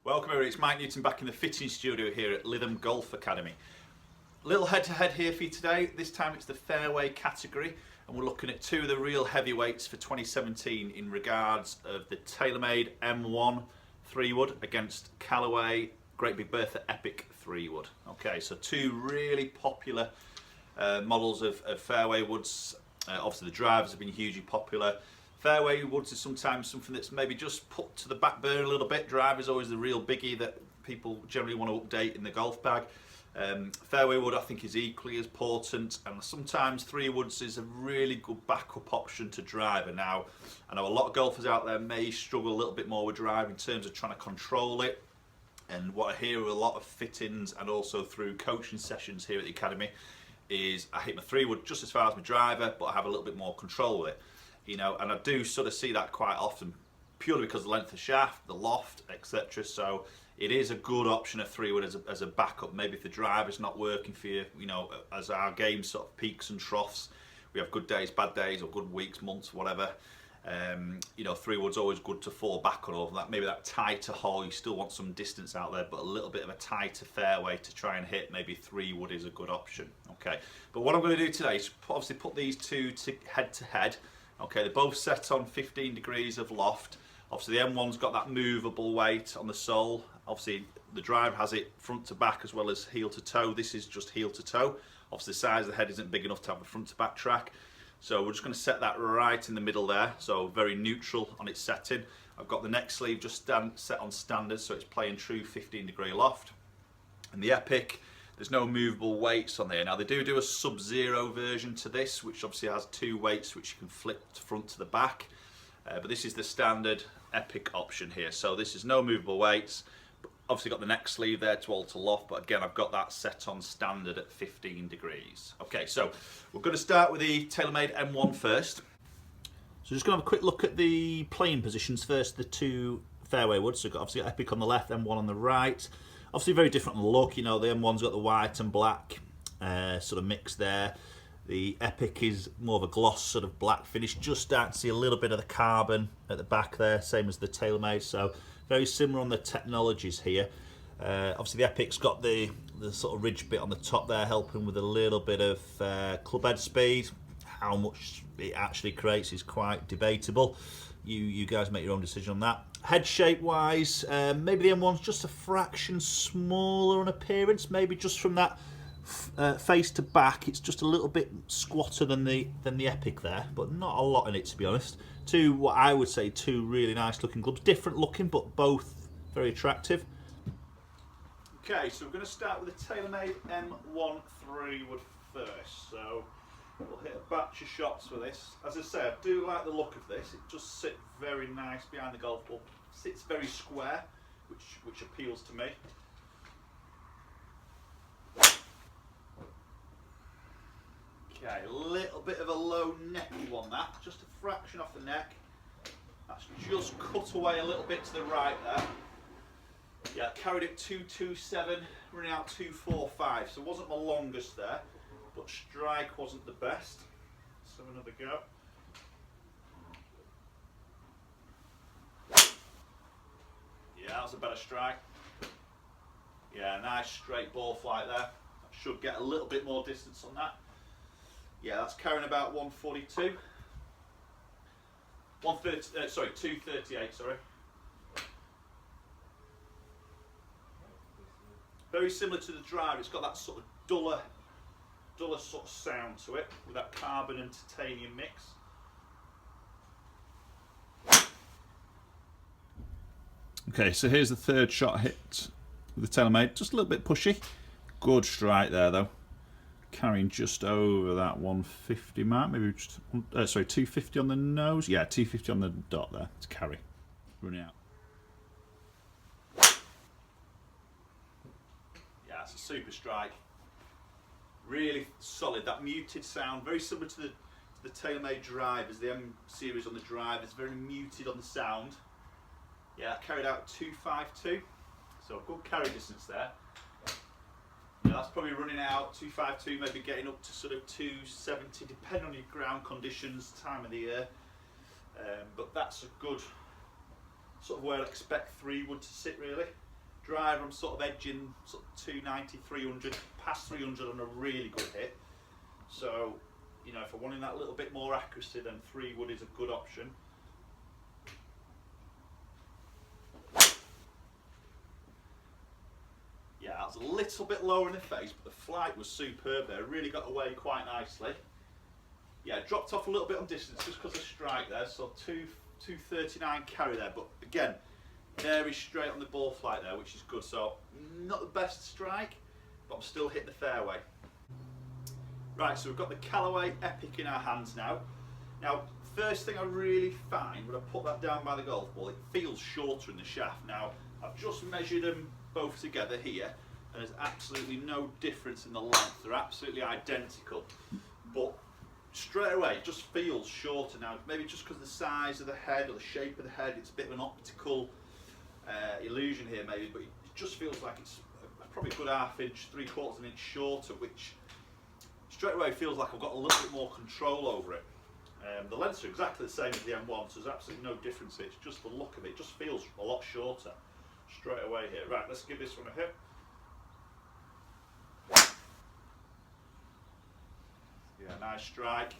Welcome everybody, it's Mike Newton back in the fitting studio here at Lytham Golf Academy. Little head-to-head here for you today. This time it's the fairway category and we're looking at two of the real heavyweights for 2017 in regards of the TaylorMade M1 3-wood against Callaway Great Big Bertha Epic 3-wood. Okay, so two really popular models of fairway woods. Obviously the drivers have been hugely popular. Fairway woods is sometimes something that's maybe just put to the back burner a little bit. Driver's always the real biggie that people generally want to update in the golf bag. Fairway wood I think is equally as important, and sometimes 3-woods is a really good backup option to driver. Now, I know a lot of golfers out there may struggle a little bit more with drive in terms of trying to control it, and what I hear with a lot of fittings and also through coaching sessions here at the Academy is I hit my 3-wood just as far as my driver, but I have a little bit more control with it. You know, and I do sort of see that quite often, purely because of the length of the shaft, the loft, etc. So it is a good option, a 3-wood as a backup. Maybe if the driver's not working for you, you know, as our game sort of peaks and troughs, we have good days, bad days, or good weeks, months, whatever. You know, 3-wood's always good to fall back on over that. Maybe that tighter hole, you still want some distance out there, but a little bit of a tighter fairway to try and hit. Maybe 3-wood is a good option. Okay, but what I'm going to do today is obviously put these two head to head. Okay, they're both set on 15 degrees of loft. Obviously the M1's got that movable weight on the sole. Obviously the driver has it front to back as well as heel to toe. This is just heel to toe. Obviously the size of the head isn't big enough to have a front to back track. So we're just going to set that right in the middle there. So very neutral on its setting. I've got the neck sleeve just set on standard, so it's playing true 15-degree loft. And the Epic, there's no movable weights on there. Now they do a sub-zero version to this, which obviously has 2 weights which you can flip front to the back. But this is the standard Epic option here. So this is no movable weights. Obviously got the neck sleeve there to alter loft, but again I've got that set on standard at 15 degrees. Okay, so we're going to start with the TaylorMade M1 first. So just going to have a quick look at the playing positions first, the two fairway woods. So we've got obviously Epic on the left, M1 on the right. Obviously very different look, you know, the M1's got the white and black sort of mix there. The Epic is more of a gloss sort of black finish. Just start to see a little bit of the carbon at the back there, same as the TaylorMade, so very similar on the technologies here. Obviously the Epic's got the sort of ridge bit on the top there, helping with a little bit of club head speed. How much it actually creates is quite debatable. You guys make your own decision on that. Head shape wise, maybe the M1's just a fraction smaller on appearance, maybe just from that face to back, it's just a little bit squatter than the Epic there, but not a lot in it, to be honest. Two, what I would say, two really nice looking clubs, different looking but both very attractive. Okay, so we're going to start with the TaylorMade M1 3-wood first. So we'll hit a batch of shots with this. As I say, I do like the look of this. It just sits very nice behind the golf ball. Sits very square, which appeals to me. Okay, a little bit of a low necky one, that. Just a fraction off the neck. That's just cut away a little bit to the right there. Yeah, carried it 227, running out 245. So it wasn't my longest there, but strike wasn't the best. Let's have another go. Yeah, that was a better strike. Yeah, nice straight ball flight there. I should get a little bit more distance on that. Yeah, that's carrying about 142. 238, sorry. Very similar to the driver, it's got that sort of duller sort of sound to it, with that carbon and titanium mix. Okay, so here's the third shot hit with the TaylorMade, just a little bit pushy. Good strike there though. Carrying just over that 150 mark, maybe just, 250 on the nose. Yeah, 250 on the dot there to carry. Running out. Yeah, it's a super strike. Really solid. That muted sound, very similar to the TaylorMade drivers, the M series on the drivers, very muted on the sound. Yeah, carried out 252. So a good carry distance there. Yeah, that's probably running out 252, maybe getting up to sort of 270, depending on your ground conditions, time of the year. But that's a good sort of where I'd expect 3-wood to sit, really. Driver, I'm sort of edging sort of 290, 300, past 300 on a really good hit. So, you know, if I'm wanting that little bit more accuracy, then 3 wood is a good option. Yeah, that's a little bit lower in the face, but the flight was superb there. Really got away quite nicely. Yeah, dropped off a little bit on distance just because of strike there, so 239 carry there, but again, very straight on the ball flight there, which is good. So not the best strike, but I'm still hitting the fairway. Right, so we've got the Callaway Epic in our hands now. Now, first thing I really find when I put that down by the golf ball, it feels shorter in the shaft. Now, I've just measured them both together here, and there's absolutely no difference in the length. They're absolutely identical, but straight away it just feels shorter now. Maybe just because of the size of the head or the shape of the head, it's a bit of an optical illusion here maybe, but it just feels like it's probably a good ½ inch, 3/4 of an inch shorter, which straight away feels like I've got a little bit more control over it. The lengths are exactly the same as the M1, so there's absolutely no difference. It's just the look of it. It just feels a lot shorter straight away here. Right, let's give this one a hit. Yeah, nice strike.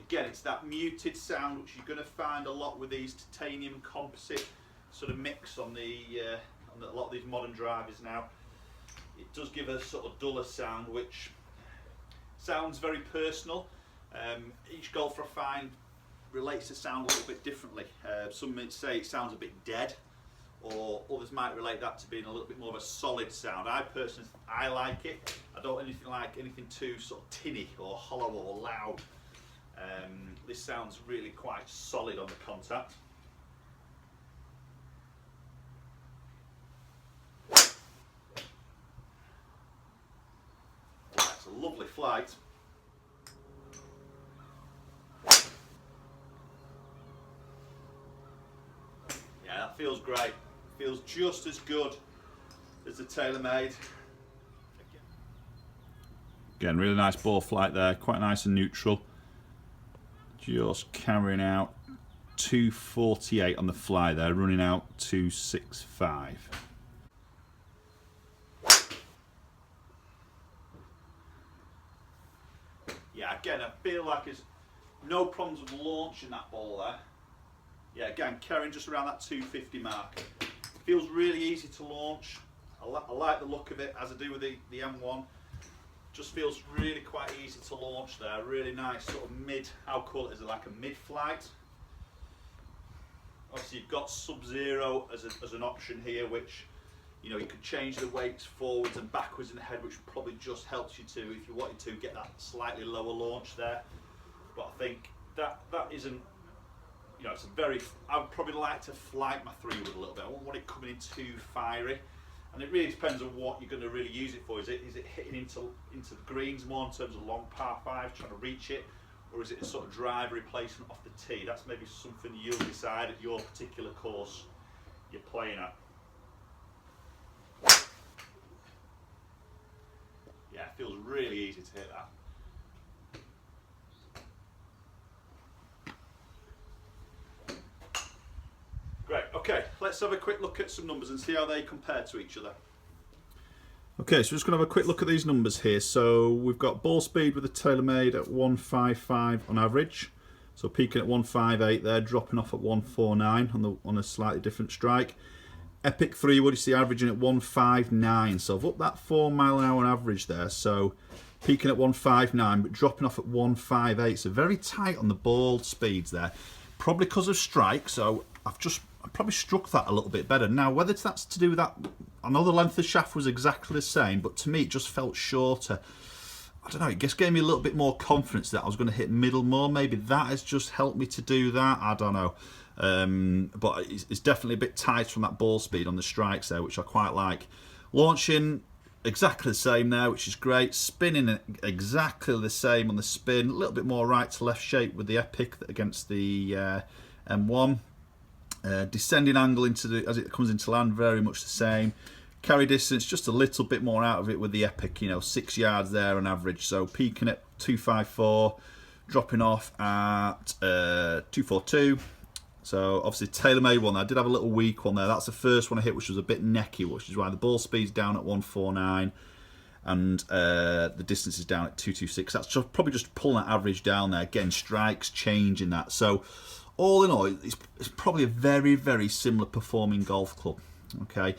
Again, it's that muted sound which you're going to find a lot with these titanium composite sort of mix on a lot of these modern drivers now. It does give a sort of duller sound, which sounds very personal. Each golfer I find relates to sound a little bit differently. Some might say it sounds a bit dead, or others might relate that to being a little bit more of a solid sound. I personally, I like it. I don't like anything too sort of tinny or hollow or loud. This sounds really quite solid on the contact. That's a lovely flight. Yeah, that feels great. Feels just as good as the TaylorMade. Again, really nice ball flight there, quite nice and neutral. Just carrying out 248 on the fly there, running out 265. Yeah, again, I feel like there's no problems with launching that ball there. Yeah, again, carrying just around that 250 mark. Feels really easy to launch. I like the look of it, as I do with the M1. Just feels really quite easy to launch there. Really nice sort of mid, I'll call it as like a mid-flight. Obviously you've got sub-zero as an option here, which, you know, you could change the weights forwards and backwards in the head, which probably just helps you to, if you wanted to, get that slightly lower launch there. But I think that isn't, you know, it's a very, I would probably like to flight my 3-wood a little bit. I wouldn't want it coming in too fiery. And it really depends on what you're going to really use it for. Is it hitting into the greens more in terms of long par 5, trying to reach it, or is it a sort of driver replacement off the tee? That's maybe something you'll decide at your particular course you're playing at. Yeah, it feels really easy to hit that. Great, okay, let's have a quick look at some numbers and see how they compare to each other. Okay, so we're just going to have a quick look at these numbers here. So we've got ball speed with the TaylorMade at 155 on average. So peaking at 158 there, dropping off at 149 on a slightly different strike. Epic 3-wood, you see averaging at 159. So I've upped that 4 mile an hour average there. So peaking at 159 but dropping off at 158. So very tight on the ball speeds there. Probably because of strike, so I probably struck that a little bit better. Now, whether that's to do with that, I know the length of the shaft was exactly the same, but to me it just felt shorter. I don't know, it just gave me a little bit more confidence that I was going to hit middle more. Maybe that has just helped me to do that, I don't know. But it's definitely a bit tight from that ball speed on the strikes there, which I quite like. Launching exactly the same there, which is great. Spinning exactly the same on the spin, a little bit more right to left shape with the Epic against the M1. Descending angle as it comes into land, very much the same. Carry distance, just a little bit more out of it with the Epic, you know, 6 yards there on average. So peaking at 254, dropping off at 242. So obviously TaylorMade one, I did have a little weak one there. That's the first one I hit, which was a bit necky, which is why the ball speed's down at 149 and the distance is down at 226. That's probably just pulling that average down there. Again, strikes changing that. So all in all, it's probably a very, very similar performing golf club. Okay.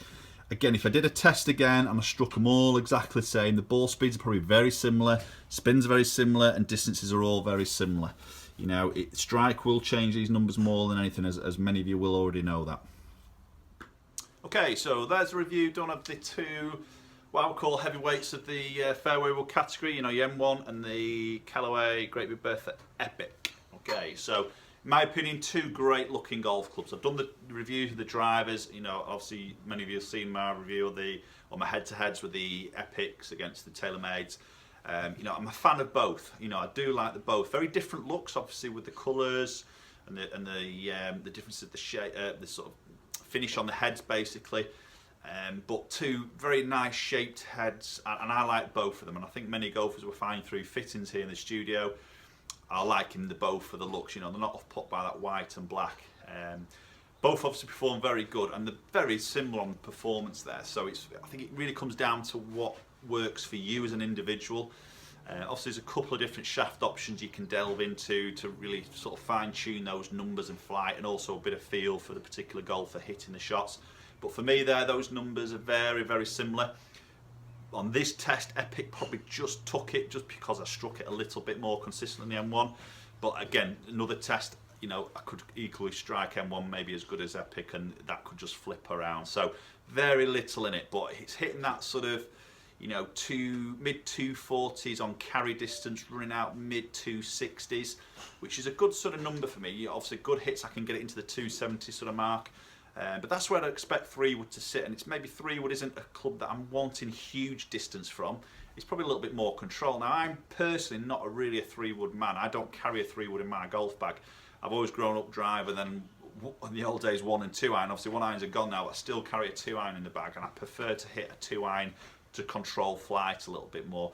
Again, if I did a test again and I struck them all exactly the same, the ball speeds are probably very similar, spins are very similar, and distances are all very similar. You know, strike will change these numbers more than anything, as many of you will already know that. Okay, so there's a review done of the two, what I would call heavyweights of the fairway wood category. You know, your M1 and the Callaway Great Big Bertha Epic. Okay, so in my opinion, two great looking golf clubs. I've done the reviews of the drivers. You know, obviously many of you have seen my review of my head-to-heads with the Epics against the TaylorMades. You know, I'm a fan of both. You know, I do like the both. Very different looks, obviously, with the colours and the difference of the shape, the sort of finish on the heads, basically. But two very nice shaped heads, and I like both of them. And I think many golfers will find through fittings here in the studio, I like them both for the looks. You know, they're not off put by that white and black. Both obviously perform very good, and they're very similar on the performance there. So I think it really comes down to what works for you as an individual. Obviously there's a couple of different shaft options you can delve into to really sort of fine-tune those numbers and flight, and also a bit of feel for the particular golfer hitting the shots. But for me there, those numbers are very, very similar. On this test, Epic probably just took it just because I struck it a little bit more consistently than the M1. But again, another test, you know, I could equally strike M1 maybe as good as Epic, and that could just flip around. So very little in it, but it's hitting that sort of, you know, mid 240s on carry distance, running out mid 260s, which is a good sort of number for me. Obviously good hits, I can get it into the 270 sort of mark. But that's where I expect 3-wood to sit, and it's maybe 3-wood isn't a club that I'm wanting huge distance from. It's probably a little bit more control. Now, I'm personally not really a 3-wood man. I don't carry a 3-wood in my golf bag. I've always grown up driver, then in the old days 1 and 2 iron. Obviously 1 irons are gone now, but I still carry a 2 iron in the bag, and I prefer to hit a 2 iron to control flight a little bit more.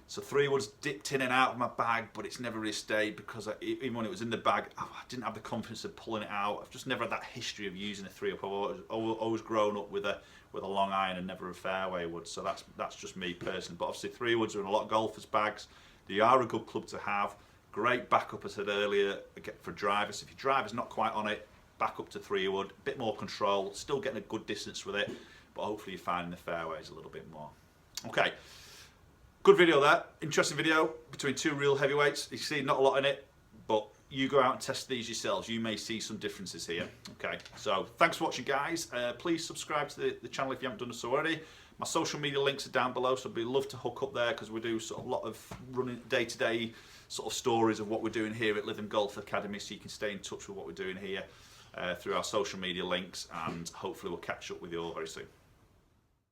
So 3-wood's dipped in and out of my bag, but it's never really stayed because even when it was in the bag, I didn't have the confidence of pulling it out. I've just never had that history of using a 3-wood. I've always grown up with a long iron and never a fairway wood. So that's just me personally. But obviously 3-woods are in a lot of golfers' bags. They are a good club to have. Great backup, as I said earlier, for drivers. If your driver's not quite on it, back up to 3-wood. A bit more control, still getting a good distance with it, but hopefully you're finding the fairways a little bit more. Okay. Good video there, interesting video between two real heavyweights. You see not a lot in it, but you go out and test these yourselves. You may see some differences here. Okay, so thanks for watching, guys. Please subscribe to the channel if you haven't done so already. My social media links are down below, so I'd love to hook up there because we do sort of a lot of running day-to-day sort of stories of what we're doing here at Lytham Golf Academy, so you can stay in touch with what we're doing here through our social media links, and hopefully we'll catch up with you all very soon.